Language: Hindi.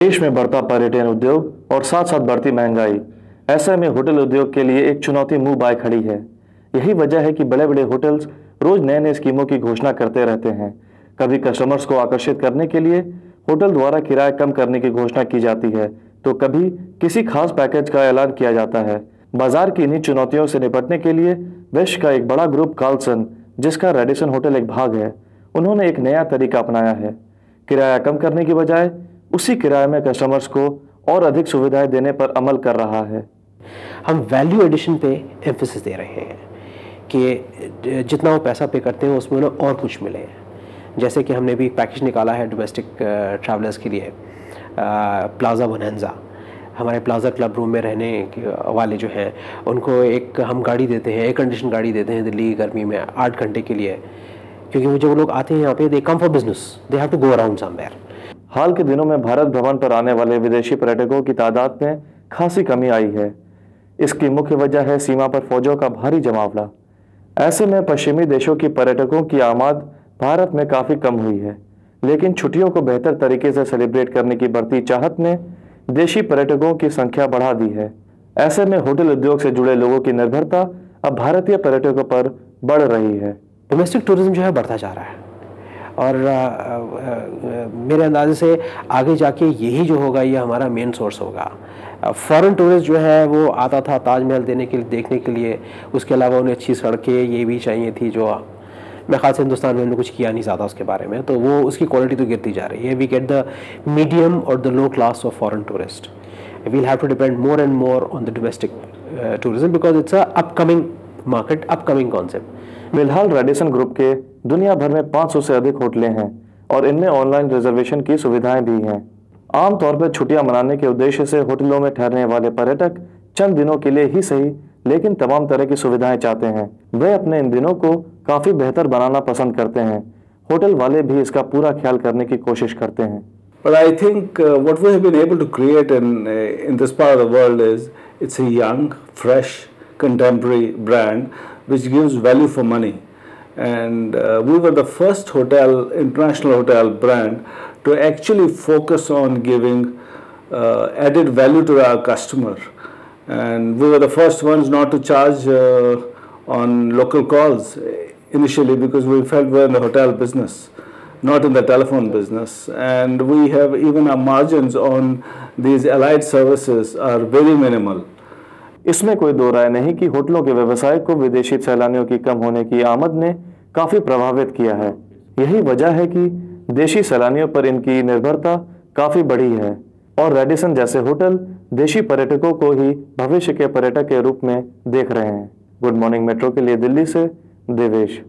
देश में बढ़ता पर्यटन उद्योग और साथ साथ बढ़ती महंगाई, ऐसे में होटल उद्योग के लिए एक चुनौती मुंह बाय खड़ी है। यही वजह है कि बड़े बड़े होटल्स रोज नए नए स्कीमों की घोषणा करते रहते हैं। कभी कस्टमर्स को आकर्षित करने के लिए होटल द्वारा किराया कम करने की घोषणा की जाती है, तो कभी किसी खास पैकेज का ऐलान किया जाता है। बाजार की इन्हीं चुनौतियों से निपटने के लिए विश्व का एक बड़ा ग्रुप कार्लसन, जिसका रेडिसन होटल एक भाग है, उन्होंने एक नया तरीका अपनाया है। किराया कम करने की बजाय उसी किराए में कस्टमर्स को और अधिक सुविधाएं देने पर अमल कर रहा है। हम वैल्यू एडिशन पे एम्फेसिस दे रहे हैं कि जितना वो पैसा पे करते हैं उसमें उन्हें और कुछ मिले। जैसे कि हमने भी पैकेज निकाला है डोमेस्टिक ट्रैवलर्स के लिए, प्लाज़ा बोनांजा। हमारे प्लाज़ा क्लब रूम में रहने वाले जो हैं उनको एक हम गाड़ी देते हैं, एयर कंडीशन गाड़ी देते हैं दिल्ली की गर्मी में 8 घंटे के लिए, क्योंकि वो जब लोग आते हैं यहाँ पे, they come for business, they have to go around somewhere. हाल के दिनों में भारत भ्रमण पर आने वाले विदेशी पर्यटकों की तादाद में खासी कमी आई है। इसकी मुख्य वजह है सीमा पर फौजों का भारी जमावड़ा। ऐसे में पश्चिमी देशों की पर्यटकों की आमद भारत में काफ़ी कम हुई है, लेकिन छुट्टियों को बेहतर तरीके से सेलिब्रेट करने की बढ़ती चाहत ने देशी पर्यटकों की संख्या बढ़ा दी है। ऐसे में होटल उद्योग से जुड़े लोगों की निर्भरता अब भारतीय पर्यटकों पर बढ़ रही है। डोमेस्टिक टूरिज्म जो है बढ़ता जा रहा है और मेरे अंदाजे से आगे जाके यही जो होगा ये हमारा मेन सोर्स होगा। फॉरेन टूरिस्ट जो है वो आता था ताजमहल देखने के लिए, उसके अलावा उन्हें अच्छी सड़कें ये भी चाहिए थी, जो मेरे ख्याल से हिंदुस्तान में हमने कुछ किया नहीं ज़्यादा उसके बारे में, तो वो उसकी क्वालिटी तो गिरती जा रही है। वी गेट द मीडियम और the low class of foreign tourist. We'll have to depend more and more on the domestic tourism because it's a upcoming market, upcoming concept. फिलहाल रेडिसन ग्रुप के दुनिया भर में 500 से अधिक होटलें हैं और इनमें ऑनलाइन रिजर्वेशन की सुविधाएं भी हैं। आमतौर पर छुट्टियां मनाने के उद्देश्य से होटलों में ठहरने वाले पर्यटक चंद दिनों के लिए ही सही, लेकिन तमाम तरह की सुविधाएं चाहते हैं। वे अपने इन दिनों को काफी बेहतर बनाना पसंद करते हैं। होटल वाले भी इसका पूरा ख्याल करने की कोशिश करते हैं। But I think what we have been able to create in this part of the world is it's a young, fresh, contemporary brand which gives value for money. And we were the first international hotel brand to actually focus on giving added value to our customer. And we were the first ones not to charge on local calls initially because we felt we're in the hotel business, not in the telephone business. And we have even our margins on these allied services are very minimal. इसमें कोई दो राय नहीं कि होटलों के व्यवसाय को विदेशी सैलानियों की कम होने की आमद ने काफी प्रभावित किया है। यही वजह है कि देशी सैलानियों पर इनकी निर्भरता काफी बढ़ी है और रेडिसन जैसे होटल देशी पर्यटकों को ही भविष्य के पर्यटक के रूप में देख रहे हैं। गुड मॉर्निंग मेट्रो के लिए दिल्ली से देवेश।